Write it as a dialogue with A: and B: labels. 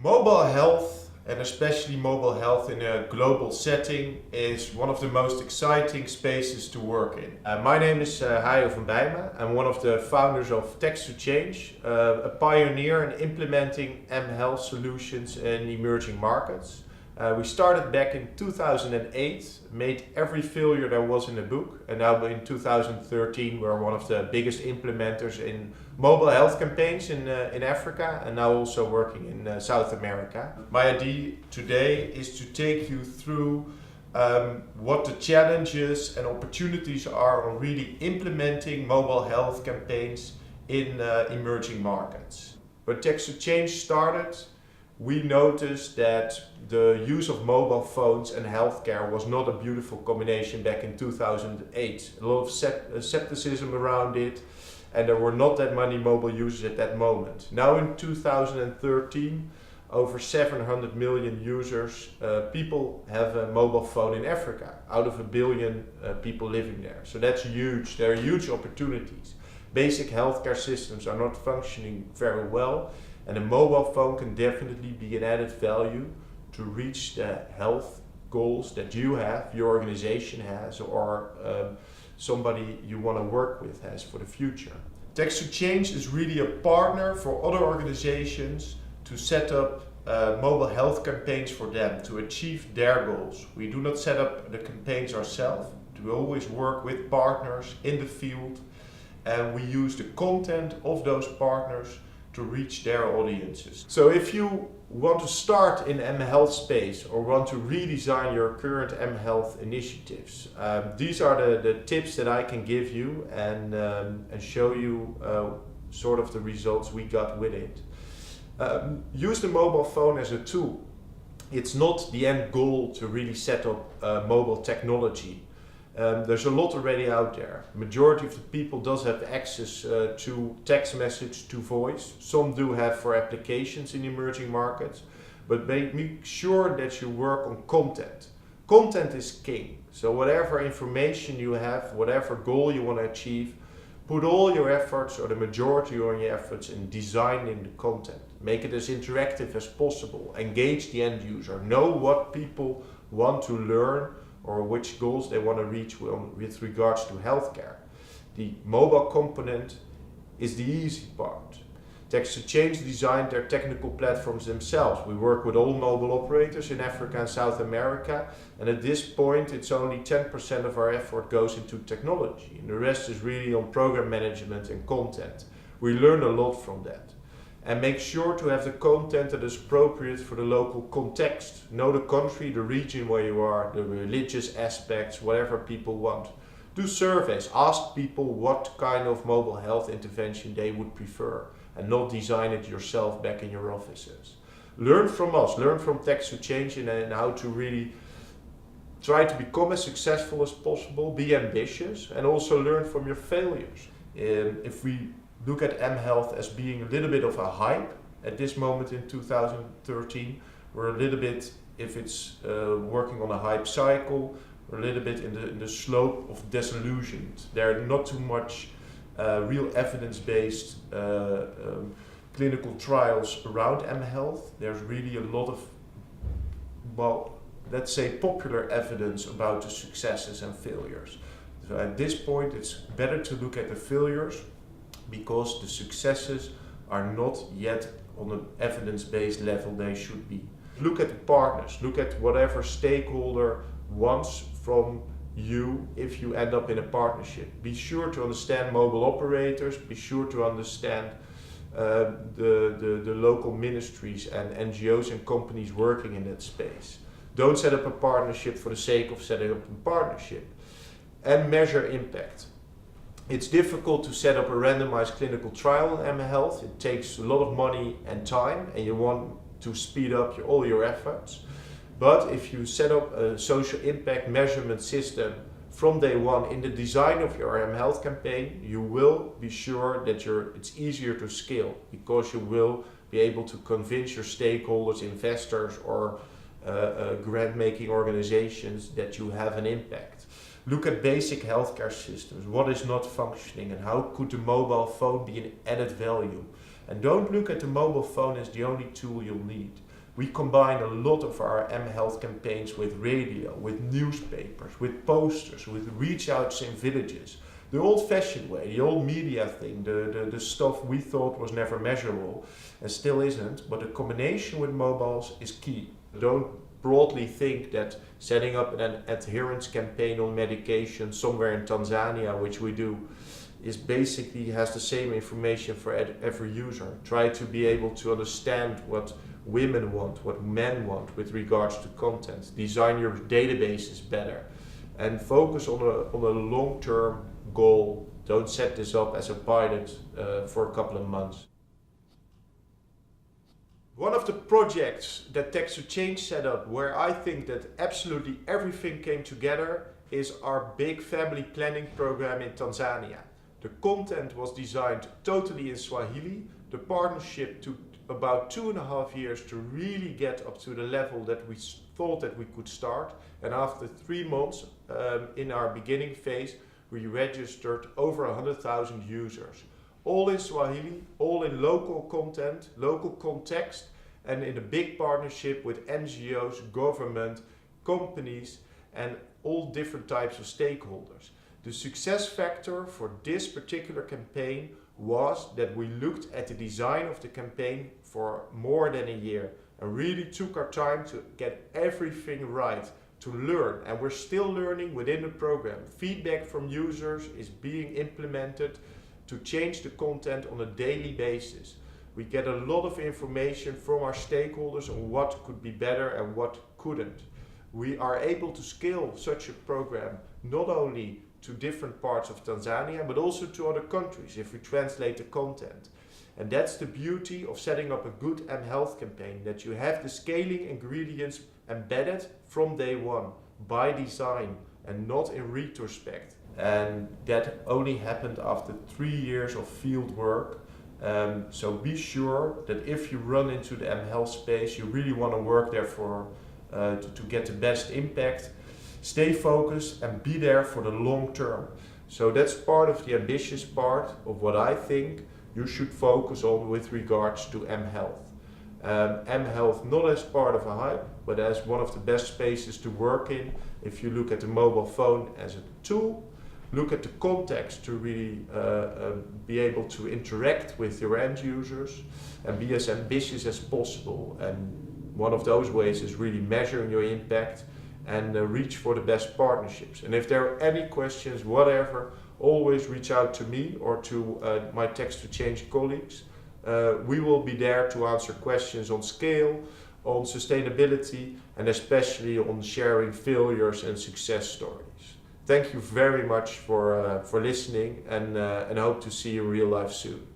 A: Mobile health, and especially mobile health in a global setting, is one of the most exciting spaces to work in. My name is Hajo van Beijma. I'm one of the founders of Text to Change, a pioneer in implementing mHealth solutions in emerging markets. We started back in 2008, made every failure there was in the book, and now in 2013 we're one of the biggest implementers in mobile health campaigns in Africa, and now also working in South America. My idea today is to take you through what the challenges and opportunities are on really implementing mobile health campaigns in emerging markets. When Text to Change started, we noticed that the use of mobile phones and healthcare was not a beautiful combination back in 2008. A lot of skepticism around it, and there were not that many mobile users at that moment. Now in 2013, over 700 million users, people have a mobile phone in Africa, out of 1 billion people living there. So that's huge. There are huge opportunities. Basic healthcare systems are not functioning very well, and a mobile phone can definitely be an added value to reach the health goals that you have, your organization has, or somebody you want to work with has for the future. Text to Change is really a partner for other organizations to set up mobile health campaigns for them to achieve their goals. We do not set up the campaigns ourselves. We always work with partners in the field, and we use the content of those partners to reach their audiences. So if you want to start in mHealth space or want to redesign your current mHealth initiatives, these are the tips that I can give you and show you sort of the results we got with it. Use the mobile phone as a tool. It's not the end goal to really set up mobile technology. There's a lot already out there. Majority of the people does have access to text message, to voice. Some do have for applications in emerging markets, but make sure that you work on content. Content is king. So whatever information you have, whatever goal you want to achieve, put all your efforts, or the majority of your efforts, in designing the content. Make it as interactive as possible. Engage the end user. Know what people want to learn or which goals they want to reach with regards to healthcare. The mobile component is the easy part. Text to Change designed their technical platforms themselves. We work with all mobile operators in Africa and South America, and at this point it's only 10% of our effort goes into technology, and the rest is really on program management and content. We learn a lot from that. And make sure to have the content that is appropriate for the local context. Know the country, the region where you are, the religious aspects, whatever people want. Do surveys, ask people what kind of mobile health intervention they would prefer, and not design it yourself back in your offices. Learn from us, learn from Text to Change and how to really try to become as successful as possible, be ambitious, and also learn from your failures. If we look at mHealth as being a little bit of a hype at this moment in 2013. We're a little bit, if it's working on a hype cycle, we're a little bit in the slope of disillusioned. There are not too much real evidence-based clinical trials around mHealth. There's really a lot of, well, let's say popular evidence about the successes and failures. So at this point it's better to look at the failures, because the successes are not yet on an evidence-based level they should be. Look at the partners, look at whatever stakeholder wants from you if you end up in a partnership. Be sure to understand mobile operators, be sure to understand the local ministries and NGOs and companies working in that space. Don't set up a partnership for the sake of setting up a partnership. And measure impact. It's difficult to set up a randomized clinical trial in mHealth. It takes a lot of money and time, and you want to speed up all your efforts. But if you set up a social impact measurement system from day one in the design of your mHealth campaign, you will be sure that it's easier to scale, because you will be able to convince your stakeholders, investors, or grant-making organizations that you have an impact. Look at basic healthcare systems. What is not functioning, and how could the mobile phone be an added value? And don't look at the mobile phone as the only tool you'll need. We combine a lot of our mHealth campaigns with radio, with newspapers, with posters, with reach outs in villages. The old-fashioned way, the old media thing, the stuff we thought was never measurable and still isn't, but the combination with mobiles is key. Don't broadly think that setting up an adherence campaign on medication somewhere in Tanzania, which we do, is basically has the same information for every user. Try to be able to understand what women want, what men want with regards to content. Design your databases better and focus on a long-term goal. Don't set this up as a pilot for a couple of months. One of the projects that Text to Change set up where I think that absolutely everything came together is our big family planning program in Tanzania. The content was designed totally in Swahili. The partnership took about 2.5 years to really get up to the level that we thought that we could start. And after 3 months in our beginning phase, we registered over 100,000 users. All in Swahili, all in local content, local context, and in a big partnership with NGOs, government, companies, and all different types of stakeholders. The success factor for this particular campaign was that we looked at the design of the campaign for more than a year and really took our time to get everything right, to learn, and we're still learning within the program. Feedback from users is being implemented to change the content on a daily basis. We get a lot of information from our stakeholders on what could be better and what couldn't. We are able to scale such a program not only to different parts of Tanzania, but also to other countries if we translate the content. And that's the beauty of setting up a good mHealth campaign, that you have the scaling ingredients embedded from day one, by design, and not in retrospect. And that only happened after 3 years of field work. So be sure that if you run into the mHealth space, you really want to work there to get the best impact. Stay focused and be there for the long term. So that's part of the ambitious part of what I think you should focus on with regards to mHealth. mHealth not as part of a hype, but as one of the best spaces to work in. If you look at the mobile phone as a tool, look at the context to really be able to interact with your end users and be as ambitious as possible. And one of those ways is really measuring your impact and reach for the best partnerships. And if there are any questions, whatever, always reach out to me or to my Text to Change colleagues. We will be there to answer questions on scale, on sustainability, and especially on sharing failures and success stories. Thank you very much for listening, and hope to see you in real life soon.